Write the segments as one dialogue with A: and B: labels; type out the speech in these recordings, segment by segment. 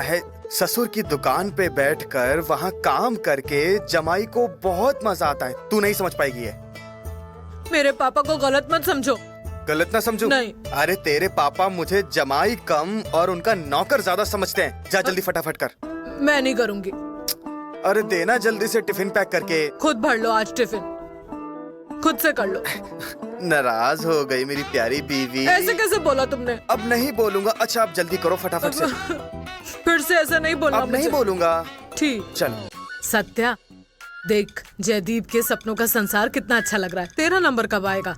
A: है ससुर की दुकान पे बैठकर वहाँ काम करके जमाई को बहुत मजा आता है। तू नहीं समझ पाएगी है।
B: मेरे पापा को गलत मत समझो।
A: गलत ना समझू।
B: नहीं।
A: अरे तेरे पापा मुझे जमाई कम और उनका नौकर ज्यादा समझते हैं। जा जल्दी फटाफट कर।
B: मैं नहीं करूँगी।
A: अरे देना जल्दी से टिफिन पैक करके।
B: खुद भर लो आज टिफिन, खुद से कर लो।
A: नाराज हो गई मेरी प्यारी बीवी।
B: ऐसे कैसे बोला तुमने?
A: अब नहीं बोलूंगा। अच्छा आप जल्दी करो फटाफट से।
B: फिर से ऐसा नहीं बोलना।
A: अब नहीं बोलूंगा।
B: ठीक।
A: चल।
B: सत्या देख, जयदीप के सपनों का संसार कितना अच्छा लग रहा है। तेरा नंबर कब आएगा?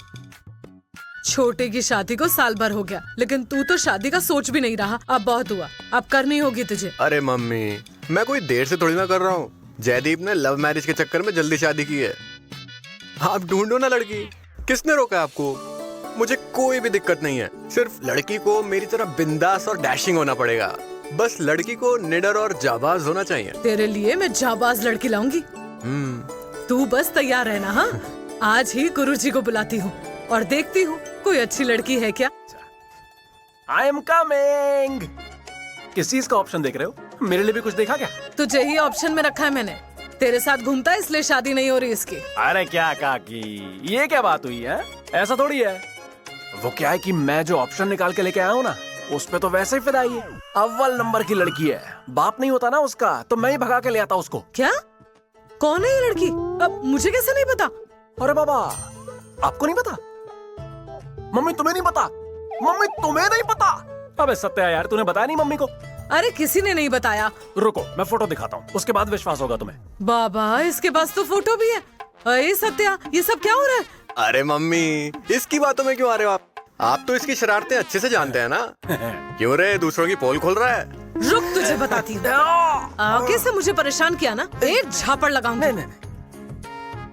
B: छोटे की शादी को साल भर हो गया, लेकिन तू तो शादी का सोच भी नहीं रहा। अब बहुत हुआ, अब करनी होगी तुझे।
C: अरे मम्मी, मैं कोई देर से थोड़ी ना कर रहा हूँ। जयदीप ने लव मैरिज के चक्कर में जल्दी शादी की है। आप ढूंढो ना लड़की। किसने रोका आपको? मुझे कोई भी दिक्कत नहीं है। सिर्फ लड़की को मेरी तरह बिंदास और डैशिंग होना पड़ेगा। बस लड़की को निडर और जाबाज होना चाहिए।
B: तेरे लिए मैं जाबाज लड़की लाऊंगी। तू बस तैयार रहना। हाँ, आज ही गुरुजी को बुलाती हूँ और देखती हूँ कोई अच्छी लड़की है क्या।
D: I am coming. किस चीज का ऑप्शन देख रहे हो? मेरे लिए भी कुछ देखा क्या?
B: तुझे ही ऑप्शन में रखा है मैंने। तेरे साथ घूमता है इसलिए शादी नहीं हो रही इसकी।
D: अरे क्या काकी, ये क्या बात हुई है? ऐसा थोड़ी है। वो क्या है कि मैं जो ऑप्शन निकाल के लेके आया हूँ ना, उस पे तो वैसे ही फिदाई है। अव्वल नंबर की लड़की है। बाप नहीं होता ना उसका, तो मैं ही भगा के ले आता उसको।
B: क्या? कौन है ये लड़की? अब मुझे कैसे नहीं पता?
D: अरे बाबा, आपको नहीं पता? मम्मी तुम्हें नहीं पता? मम्मी तुम्हें नहीं पता? अबे सत्या यार, तूने बताया नहीं मम्मी को?
B: अरे किसी ने नहीं बताया।
D: रुको मैं फोटो दिखाता हूँ, उसके बाद विश्वास होगा तुम्हें।
B: बाबा, इसके पास तो फोटो भी है। अरे सत्या, ये सब क्या हो रहा है?
C: अरे मम्मी, इसकी बातों में क्यों आ रहे हो आप? आप तो इसकी शरारतें अच्छे से जानते हैं ना। क्यों रे, दूसरों की पोल खोल रहा है?
B: रुक, तुझे बताती हूँ। आगे से मुझे परेशान किया ना, एक झापड़ लगाऊंगी।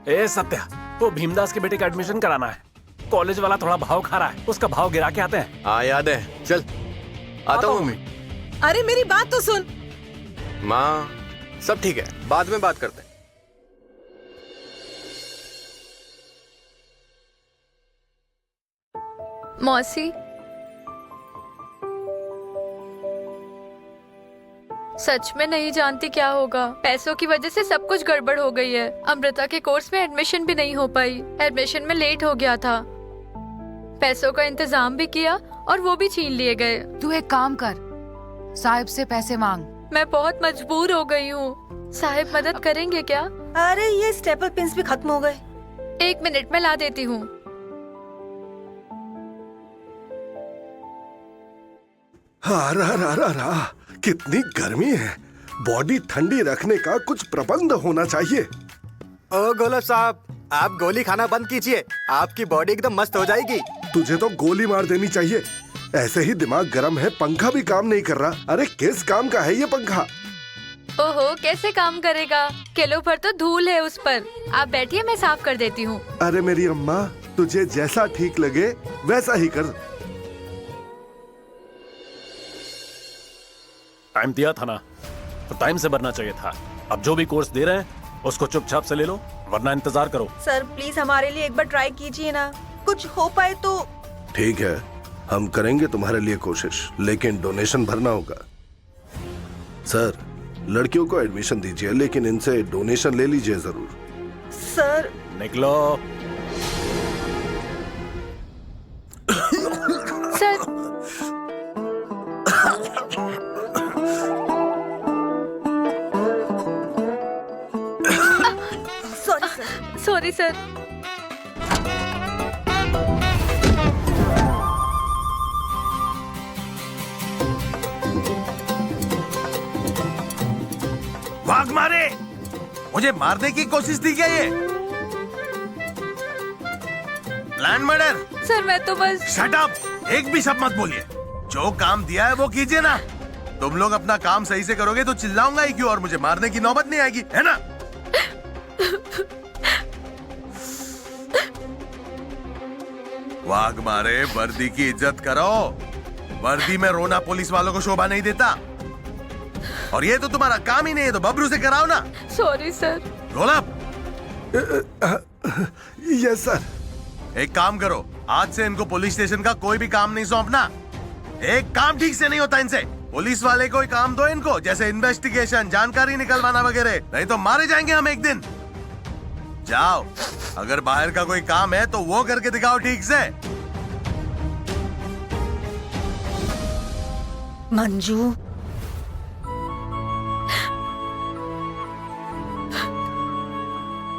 D: ए सत्या, वो भीमदास के बेटे का एडमिशन कराना है। कॉलेज वाला थोड़ा भाव खा रहा है, उसका भाव गिरा के आते हैं।
C: हाँ याद है, चल आता हूँ मम्मी।
B: अरे मेरी बात तो सुन।
C: माँ सब ठीक है, बाद में बात करते हैं।
E: मौसी, सच में नहीं जानती क्या होगा। पैसों की वजह से सब कुछ गड़बड़ हो गई है। अमृता के कोर्स में एडमिशन भी नहीं हो पाई। एडमिशन में लेट हो गया था। पैसों का इंतजाम भी किया और वो भी छीन लिए गए।
F: तू एक काम कर, साहिब से पैसे मांग।
E: मैं बहुत मजबूर हो गई हूँ। साहिब मदद करेंगे क्या?
G: अरे ये स्टेपल पिन्स भी खत्म हो गए।
E: 1 मिनट में ला देती हूँ।
H: कितनी गर्मी है। बॉडी ठंडी रखने का कुछ प्रबंध होना चाहिए।
A: ओ गोलब साहब, आप गोली खाना बंद कीजिए। आपकी बॉडी एकदम मस्त हो जाएगी।
H: तुझे तो गोली मार देनी चाहिए। ऐसे ही दिमाग गर्म है, पंखा भी काम नहीं कर रहा। अरे किस काम का है ये पंखा?
E: ओहो, कैसे काम करेगा? किलो भर तो धूल है उस पर। आप बैठिए, मैं साफ कर देती हूँ।
H: अरे मेरी अम्मा, तुझे जैसा ठीक लगे वैसा ही कर।
D: टाइम दिया था ना, तो टाइम से भरना चाहिए था। अब जो भी कोर्स दे रहे हैं उसको चुपचाप से ले लो, वरना इंतजार करो।
G: सर प्लीज हमारे लिए एक बार ट्राई कीजिए ना, कुछ हो पाए तो।
H: ठीक है, हम करेंगे तुम्हारे लिए कोशिश, लेकिन डोनेशन भरना होगा। सर, लड़कियों को एडमिशन दीजिए, लेकिन इनसे डोनेशन ले लीजिए जरूर।
G: सर
D: निकलो।
E: Sir, sorry sir.
I: भाग मारे, मुझे मारने की कोशिश थी क्या ये? Plan murder.
E: सर मैं तो बस।
I: शट अप, एक भी शब्द मत बोलिए। जो काम दिया है वो कीजिए ना। तुम लोग अपना काम सही से करोगे तो चिल्लाऊंगा ही क्यों और मुझे मारने की नौबत नहीं आएगी, है ना? वाघ मारे, वर्दी की इज्जत करो। वर्दी में रोना पुलिस वालों को शोभा नहीं देता। और ये तो तुम्हारा काम ही नहीं है, तो बबरू से कराओ ना।
E: Sorry sir.
I: गोलब।
H: Yes sir.
I: एक काम करो, आज से इनको पुलिस स्टेशन का कोई भी काम नहीं सौंपना। एक काम ठीक से नहीं होता इनसे। पुलिस वाले कोई काम दो इनको, जैसे इन्वेस्टिगेशन, जानकारी निकलवाना वगैरह, नहीं तो मारे जाएंगे हम एक दिन। जाओ, अगर बाहर का कोई काम है तो वो करके दिखाओ ठीक से।
G: मंजू,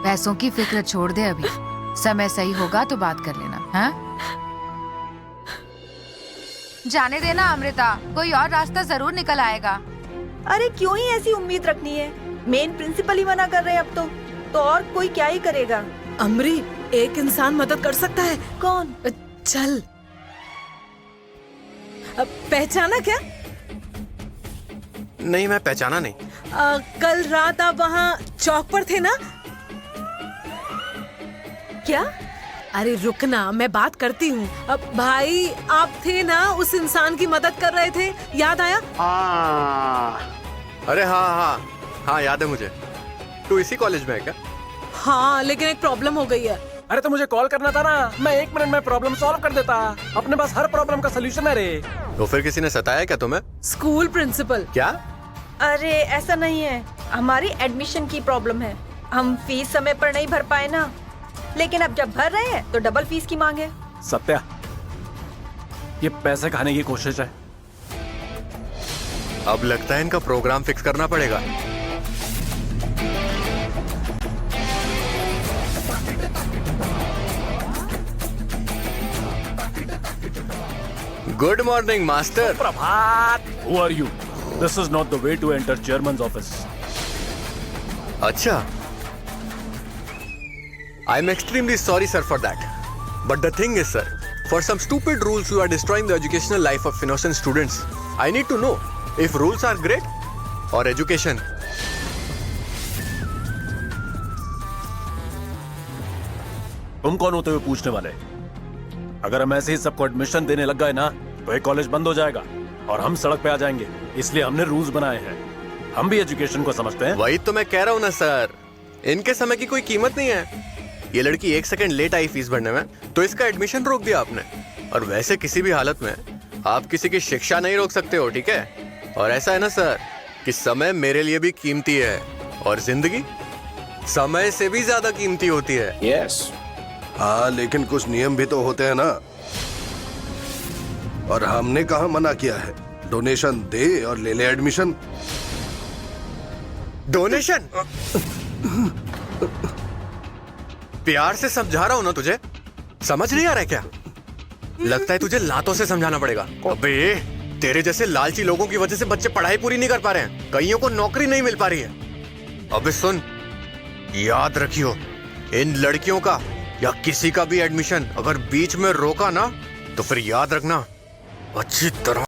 F: पैसों की फिक्र छोड़ दे अभी, समय सही होगा तो बात कर लेना। हाँ, जाने देना अमृता, कोई और रास्ता जरूर निकल आएगा।
G: अरे क्यों ही ऐसी उम्मीद रखनी है? मेन प्रिंसिपल ही मना कर रहे हैं अब तो और कोई क्या ही करेगा।
B: अमरी, एक इंसान मदद कर सकता है।
G: कौन?
B: चल। पहचाना क्या?
C: नहीं, मैं पहचाना नहीं।
B: कल रात आप वहाँ चौक पर थे ना?
G: क्या?
B: अरे रुकना, मैं बात करती हूँ। अब भाई, आप थे ना, उस इंसान की मदद कर रहे थे, याद आया?
C: अरे हाँ, याद है मुझे। तू इसी कॉलेज में है क्या?
B: हाँ, लेकिन एक प्रॉब्लम हो गई है।
D: अरे तो मुझे कॉल करना था ना, मैं 1 मिनट में प्रॉब्लम सॉल्व कर देता। अपने पास हर प्रॉब्लम का सोल्यूशन है रे।
C: तो फिर किसी ने सताया क्या तुम्हें?
B: School principal.
C: क्या?
G: अरे ऐसा नहीं है, हमारी एडमिशन की प्रॉब्लम है। हम फीस समय पर नहीं भर पाए ना, लेकिन अब जब भर रहे हैं तो डबल फीस की मांग है।
D: सत्या, ये पैसे खाने की कोशिश है।
C: अब लगता है इनका प्रोग्राम फिक्स करना पड़ेगा। Good morning master.
D: Prabhat. Who are you? This is not the way to enter chairman's office.
C: अच्छा, I'm extremely sorry sir for that. But the thing is sir, for some stupid rules you are destroying the educational life of innocent students. I need to know if rules are great or education.
D: तुम कौन होते हुए पूछने वाले? अगर हम ऐसे ही सबको एडमिशन देने लग गए ना, तो ये कॉलेज बंद हो जाएगा और हम सड़क पे आ जाएंगे। इसलिए हमने रूल्स बनाए हैं। हम भी एजुकेशन को समझते हैं।
C: वही तो मैं कह रहा हूँ ना सर, इनके समय की कोई कीमत नहीं है। ये लड़की 1 सेकंड लेट आई फीस भरने में, तो इसका एडमिशन रोक दिया आपने। और वैसे किसी भी हालत में आप किसी की शिक्षा नहीं रोक सकते हो, ठीक है? और ऐसा है ना सर कि समय मेरे लिए भी कीमती है और जिंदगी समय से भी ज्यादा कीमती होती है।
D: Yes.
H: हाँ, लेकिन कुछ नियम भी तो होते हैं ना। और हमने कहा मना किया है? डोनेशन दे और ले ले एडमिशन।
C: डोनेशन? प्यार से समझा रहा हूं ना तुझे, समझ नहीं आ रहा है क्या? लगता है तुझे लातों से समझाना पड़ेगा। अबे, तेरे जैसे लालची लोगों की वजह से बच्चे पढ़ाई पूरी नहीं कर पा रहे हैं, कईयों को नौकरी नहीं मिल पा रही है। अबे सुन, याद रखियो, इन लड़कियों का या किसी का भी एडमिशन अगर बीच में रोका ना, तो फिर याद रखना अच्छी तरह